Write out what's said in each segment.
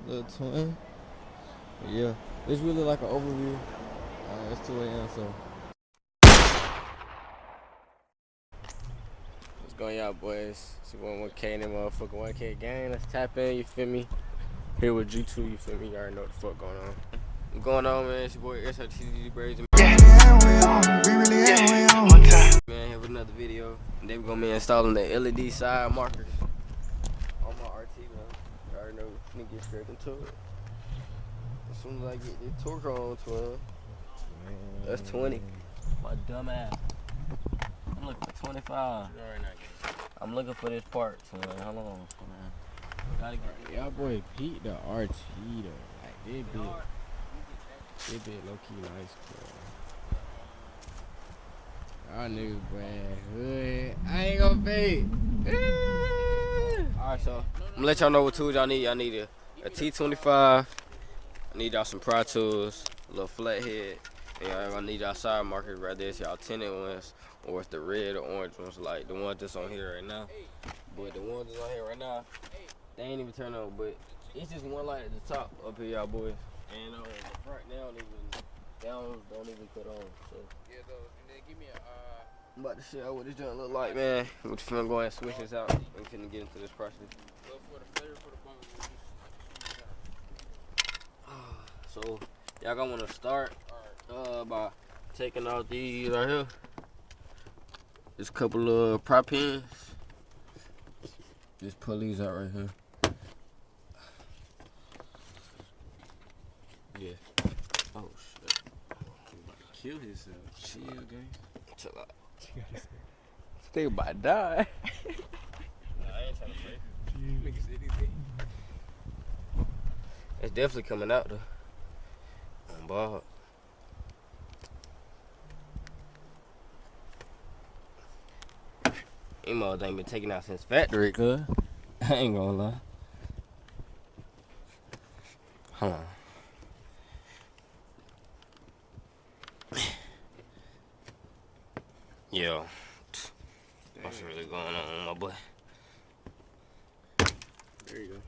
Little twin. But yeah, it's really like an overview. It's 2 a.m. so. What's going on, boys? It's 1K in the motherfucking 1K gang. Let's tap in, you feel me? Here with G2, you feel me? You already know what the fuck going on. What's going on, man? It's your boy SRT Spaceship. Man, here with another video. And then we're gonna be installing the LED side markers on my RT, man. You already know we can get straight into it. As soon as I get this torque on, twin. That's 20. My dumb ass. I'm looking for 25. I'm looking for this part, twin. How long? Gotta get y'all boy Pete the RT though. Like they bit low key nice, bro. Y'all niggas bad hood. I ain't gonna pay. Alright, so I'm gonna let y'all know what tools y'all need. Y'all need a T25. I need y'all some Pro Tools, a little flathead. And y'all gonna need y'all side markers right there. It's y'all tinted ones, or it's the red or orange ones, like the ones that's on here right now. But the ones that's on here right now, they ain't even turn on. But it's just one light at the top up here, y'all boys. And the front, they don't even put on. So. Yeah, though. And then give me a. I'm about to show you what this joint look like, man. We're finna go ahead and switch this out. We're finna get into this process. Well, for the flavor for the bump, So y'all gonna wanna start by taking out these right here. There's a couple of prop pins. Just pull these out right here. Yeah. Oh shit. He's about to kill himself. Chill, gang. Chill out. They about to die. Nah, I ain't trying to break. Nigga said anything. It's definitely coming out though. On Bob. Emos ain't been taken out since factory, cuz. I ain't gonna lie. Hold on. Yo. What's really going on, my boy? There you go.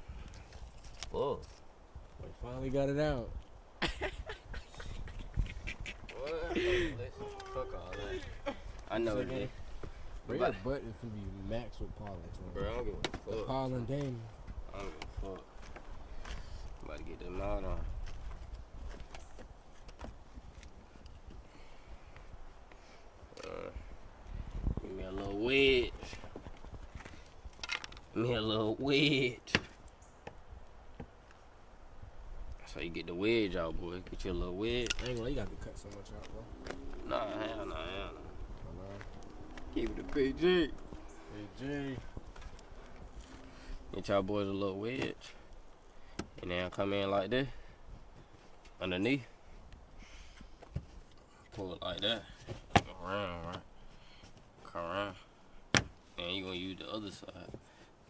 Whoa. We finally got it out. What? Listen, fuck all that. I know it is. Bro, your button finna be max with pollen. Bro, I don't give a fuck. The pollen game. I don't give a fuck. I'm about to get them out on. Give me a little wedge. Give me a little wedge. So you get the wedge out, boy. Get you a little wedge. I ain't gonna lie, you got to cut so much out, bro. Nah, hell nah. Keep it a PG. PG. Get y'all boys a little wedge. And then come in like this. Underneath. Pull it like that. Go around, right? Come around. And you're gonna use the other side.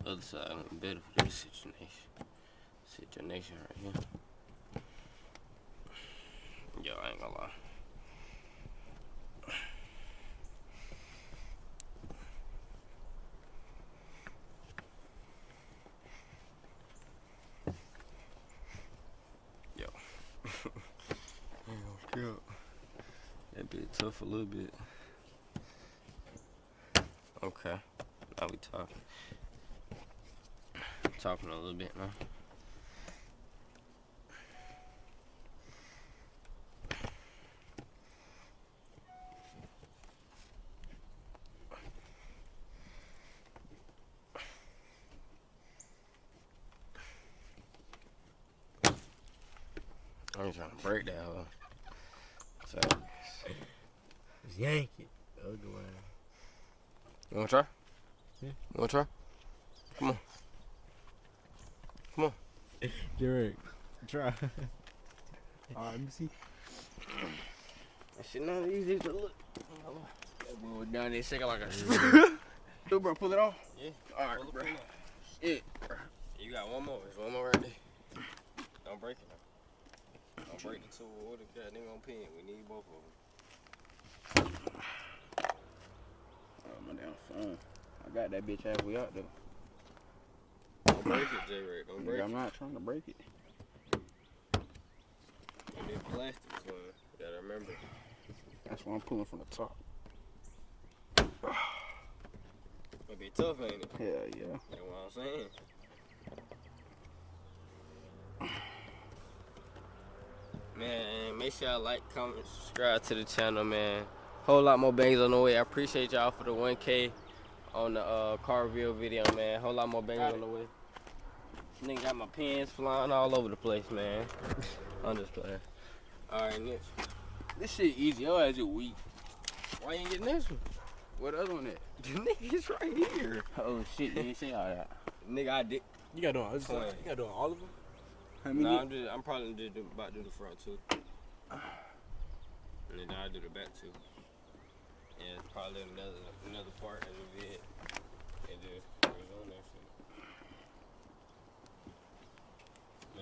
The other side gonna be better for this situation right here. Yo, I ain't gonna lie. Yo. I ain't gonna kill. That bit tough a little bit. Okay. Now we talking. Talking a little bit now. I'm trying to break that hoe. So, Just yank it. Other way. you wanna try? Yeah. You wanna try? Come on. Come on. Derek, try. Alright, let me see. That shit not easy to look. That boy was down there shaking like a Dude, bro, pull it off. Yeah. Alright, bro. Shit, bro. You got one more. There's one more right there. Don't break it now. Don't break the tool or the goddamn on pin. We need both of them. Oh, my damn phone. I got that bitch halfway out though. Don't break it, J-Ray. Don't break it. I'm not trying to break it. And they plastic, so you gotta remember. That's why I'm pulling from the top. It'll be tough, ain't it? Hell yeah. That's what I'm saying. Man, make sure y'all like, comment, subscribe to the channel, man. Whole lot more bangs on the way. I appreciate y'all for the 1K on the car reveal video, man. Whole lot more bangs on the way. Nigga got my pins flying all over the place, man. I'm just playing. Alright, next. This shit easy. Your ass is weak. Why you ain't getting this one? What other one at? The nigga's right here. Oh shit, you didn't say all that. Nigga, I did. You got doing all of them? How many? Nah, I'm probably about to do the front too. And then I'll do the back too. And it's probably another part of the vid. And just put it on that shit.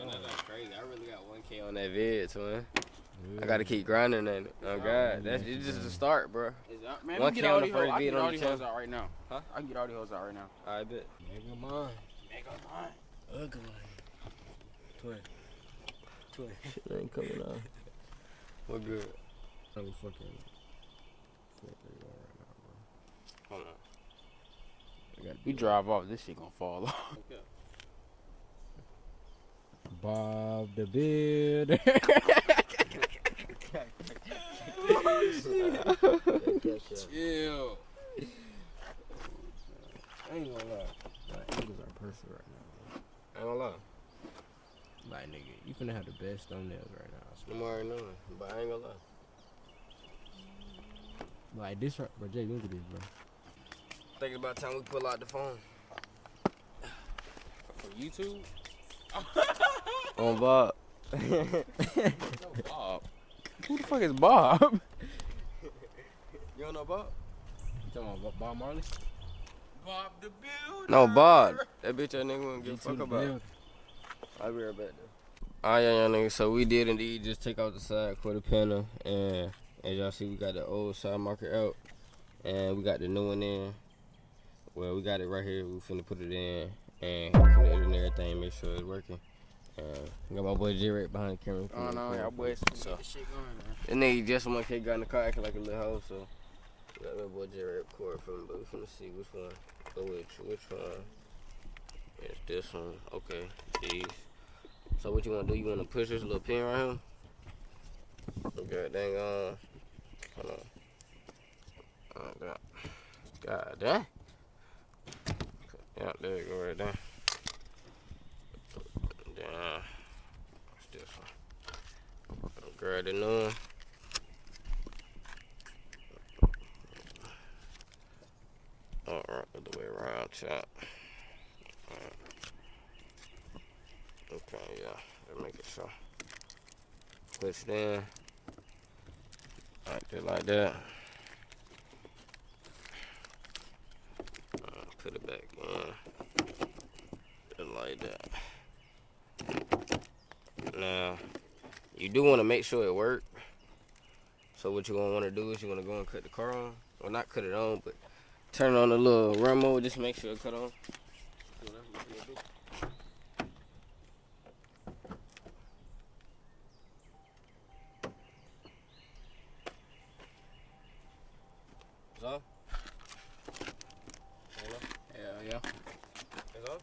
Man, that's crazy. I really got 1K on that vid, man. Yeah. I gotta keep grinding at it. Oh God, it's just a start, bro. Man, 1K on the first I vid can get all on the these hoes out right now. Huh? I can get all these hoes out right now. I bet. Mega mine. Ugly. Twin. Shit ain't coming out. What good? I'm fucking. Hold on. We drive off, this shit gonna fall off. Okay. Bob the Builder. Chill. I ain't gonna lie. My angles are perfect right now, bro. I ain't gonna lie. Like, nigga, you finna have the best thumbnails right now. I swear. I'm already knowing, but I ain't gonna lie. Like, this right, bro, Jay, look at this, bro. Thinking about time we pull out the phone. For YouTube? On Bob. No, Bob. Who the fuck is Bob? You don't know Bob? You talking about Bob Marley? Bob the Builder. No, Bob. That bitch that nigga wouldn't give a G2 fuck the about. Builder. I'll be right back though. Alright, young nigga, so we did indeed just take out the side quarter panel, and as y'all see, we got the old side marker out, and we got the new one in. Well, we got it right here. We finna put it in and connect it and everything, make sure it's working. We got my boy J right behind the camera. Oh no, y'all boys So get this shit going, man. the nigga just 1K got in the car acting like a little hoe, so we got my boy J right record from, but we finna see which one go with which one. It's this one. Okay, these. So what you wanna do? You wanna push this little pin right here? Okay, dang on. Hold on. Oh, God damn. Yeah, there you go right there. Damn. What's this one? Grab the new one. Alright, other way around, chop. Okay, yeah, let's make it so. Push it in. Right there, like that. Put it back in. Just like that. Now, you do want to make sure it works. So what you're going to want to do is you're going to go and cut the car on. Well, not cut it on, but turn on the little run mode just to make sure it cut on. It's on? Hell yeah. It's on?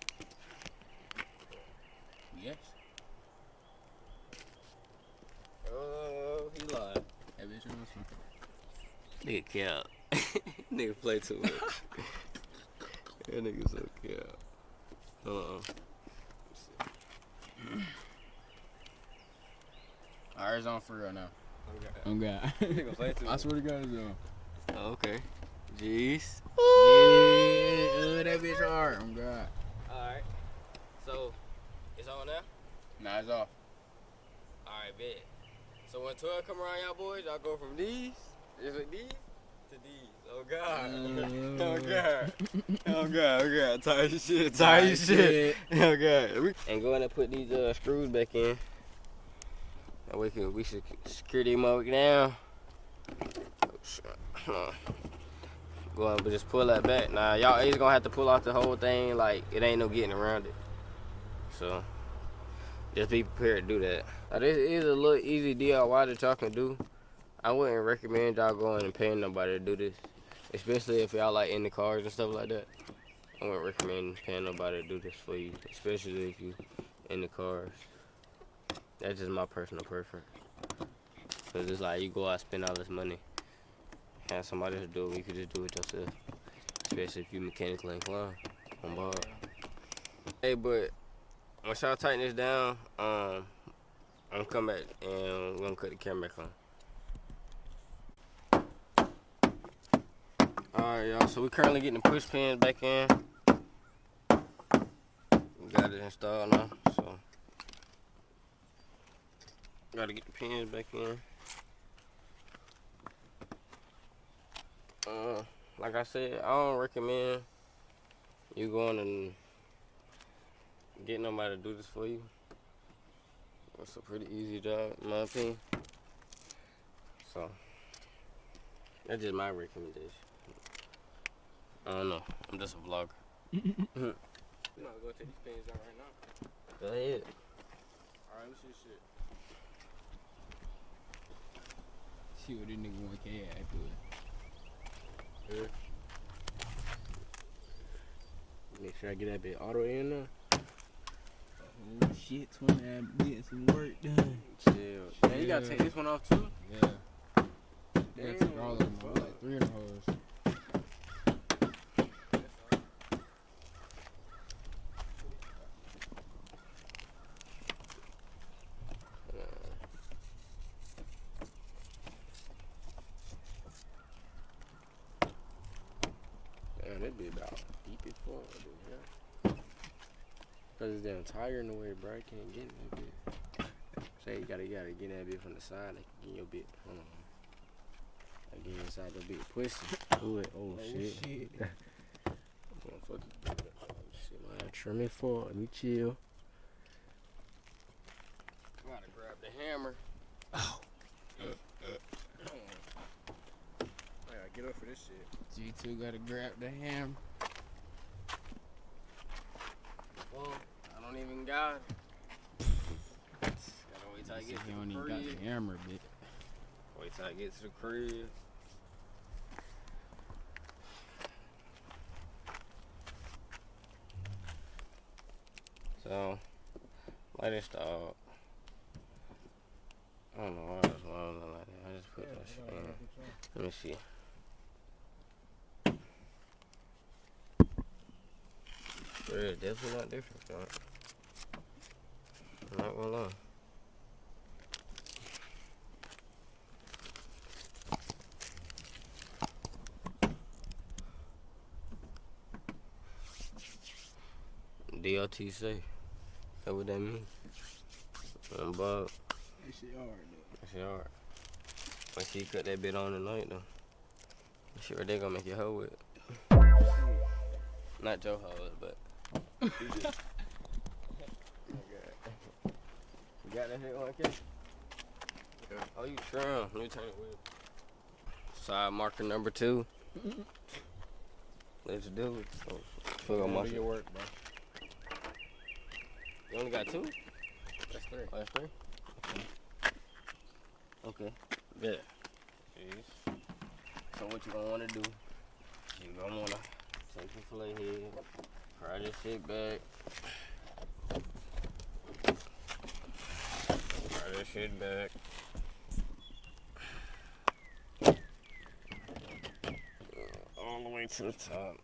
Yes. Oh, he lied. That bitch on this one. Nigga cap. Nigga play too much. That nigga so cap. Alright, it's on for real now. Okay. Oh God. Nigga play too I much. swear to God, it's on. Oh, okay. Jeez. Yeah, that bitch hard. Oh God. Alright. So, it's on now? Nah, it's off. Alright, bet. So when 12 come around, y'all boys, y'all go from these, is it these, to these. Oh God. Oh God. Oh God. Oh God. Tight shit. Tight shit. Oh God. And go in and put these screws back in. And we should secure them over down. Oh, shit. Hold on. Go ahead, but just pull that back. Now y'all is gonna have to pull out the whole thing. Like it ain't no getting around it. So Just be prepared to do that. This is a little easy DIY that y'all can do. I wouldn't recommend y'all going and paying nobody to do this, especially if y'all like in the cars and stuff like that. I wouldn't recommend paying nobody to do this for you, especially if you in the cars. That's just my personal preference. Cause it's like you go out and spend all this money, have somebody to do it, you could just do it yourself. Especially if you mechanically inclined on board. Hey, but once y'all tighten this down, I'm gonna come back and we're gonna cut the camera back on. Alright, y'all, so we're currently getting the push pins back in. We got it installed now, so gotta get the pins back in. Like I said, I don't recommend you going and get nobody to do this for you. It's a pretty easy job, in my opinion. So, that's just my recommendation. I don't know. I'm just a vlogger. You might go take these pins out right now. Go ahead. Alright, let's see this shit. See what this nigga want to add to it. Yeah. Make sure I get that bit all the way in there. Oh shit, 20 getting some work done. Chill. Man, you gotta take this one off too? Yeah. Yeah, I took all of them. Like 3 of the hoes. Man, that be about deep as fuck, dude. Yeah. Cause it's damn tire in the way, bro. I can't get in that bit. Say you gotta get in that bit from the side, like get your bit. Hold on. Like get inside the bit, pushing. Oh shit. Motherfucker. Shit, man, trimming for. Let me chill. Gotta grab the hammer. Oh. I gotta get up for this shit. G2 gotta grab the hammer. Well, I don't even got it. Gotta wait till I get to He don't the even crib. got the hammer, bitch. Wait till I get to the crib. So, light this dog. I don't know why I was like that. I just put that shit in. Let me see. It's definitely not different, dog. I'm not gonna lie. DLT safe. That's what that mean. Bob. That shit hard though. That shit hard. When she cut that bit on tonight though. Sure they gonna make your hoe with it. Not your hoe, but you got that shit on, kid? Yeah. Oh, you trim. Let me turn it with. Side marker number 2. Let's do it. Oh, Do your work, bro. You only got 2? That's 3. Oh, that's 3? Okay. Good. Jeez. So what you gonna wanna do? You gonna wanna take your fillet head, fry this shit back. Fry this shit back. All the way to the top.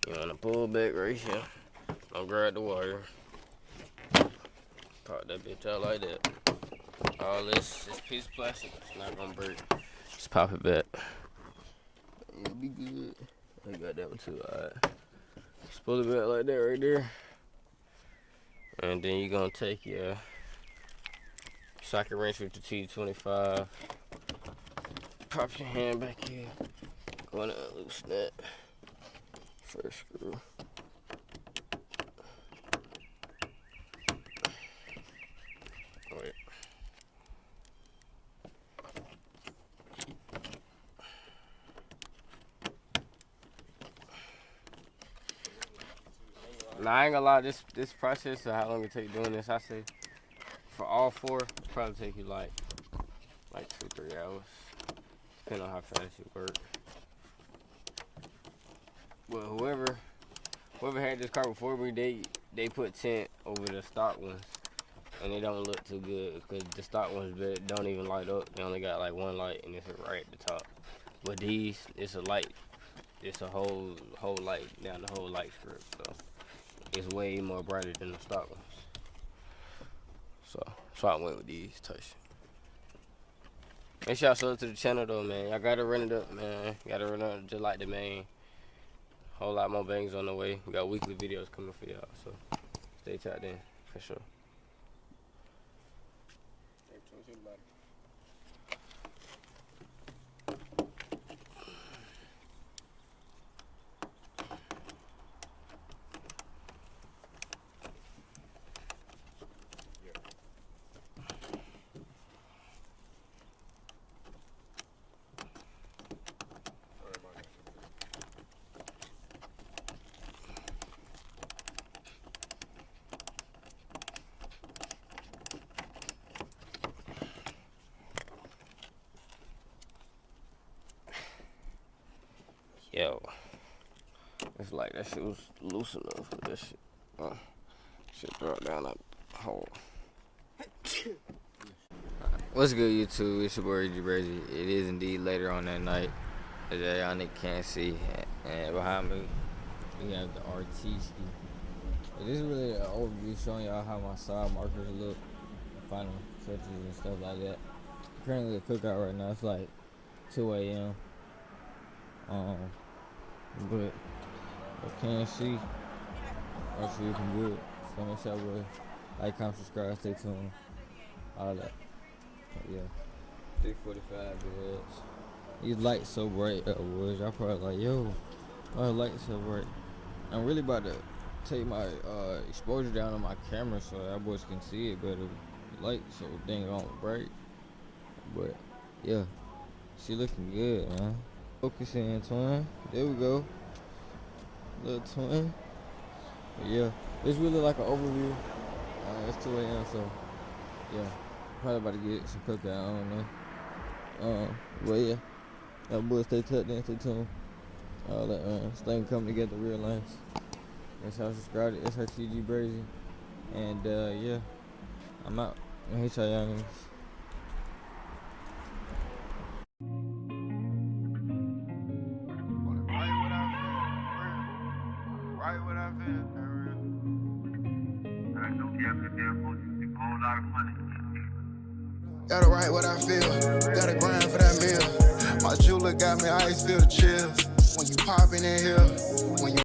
You wanna pull back right here. Don't grab the wire. Pop that bitch out like that. All this piece of plastic, it's not gonna break. Just pop it back. It'll be good. I got that one too, alright. Just pull it back like that right there. And then you're gonna take your socket wrench with the T25. Pop your hand back here. Go to loosen that first screw. Wait. Nah, I ain't gonna lie, this process of how long it take doing this, I say for all four, probably take you like 2-3 hours. Depending on how fast you work. Well, whoever had this car before me, they put tint over the stock ones. And they don't look too good because the stock ones don't even light up. They only got like one light and it's right at the top. But these, it's a light. It's a whole light down the whole light strip. So it's way more brighter than the stock ones. So I went with these touch. Make sure y'all sub to the channel though, man. Y'all gotta run it up, man. Gotta run it up just like the main. Whole lot more bangs on the way. We got weekly videos coming for y'all, so stay tapped in for sure. Yo, it's like that shit was loose enough for this shit. Shit dropped down that hole. What's good, YouTube? It's your boy G Brazy. It is indeed later on that night, as y'all niggas can't see. And behind me, we have the RT ski. But this is really an overview showing y'all how my side markers look, final touches and stuff like that. Currently at cookout right now. It's like 2 a.m. But I can't see. I see looking good. So make sure y'all like, comment, subscribe, stay tuned. All that. But yeah. 345 builds. These lights so bright was y'all probably like, yo, why the lights so bright? I'm really about to take my exposure down on my camera so y'all boys can see it better. Light so dang on bright. But yeah, she looking good, man. Focus in, twin. There we go. Little twin. But yeah, it's really like an overview. It's 2 a.m. so yeah, probably about to get some cookout. I don't know. But yeah, that boy stay tucked in, stay tuned. All that this thing coming together real nice. Make sure y'all subscribe to SRT Brazy. And yeah, I'm out. I hate y'all young niggas. Gotta write what I feel, gotta grind for that meal. My jeweler got me ice, feel the chills. When you poppin' in here, when you